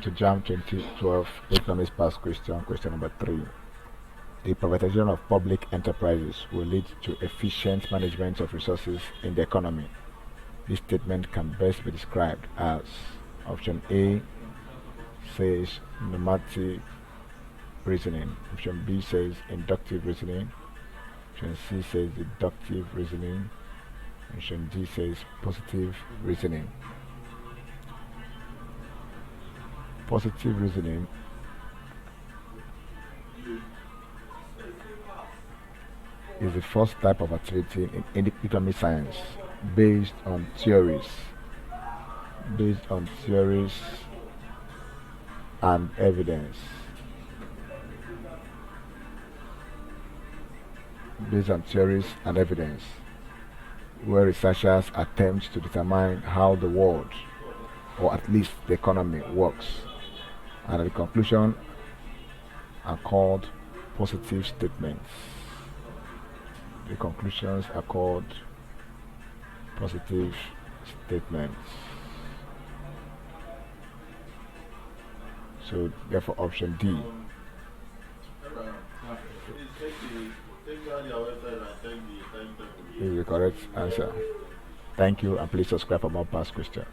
to Jamb 2012 Economics Past Question, question number 3. The privatization of public enterprises will lead to efficient management of resources in the economy. This statement can best be described as option A says normative reasoning, option B says inductive reasoning, option C says deductive reasoning, option D says positive reasoning. Positive reasoning is the first type of activity in economic science based on theories and evidence. Where researchers attempt to determine how the world, or at least the economy, works, and the conclusion are called positive statements. The conclusions are called positive statements. So therefore option D is the correct answer. Thank you, and please subscribe for more past questions.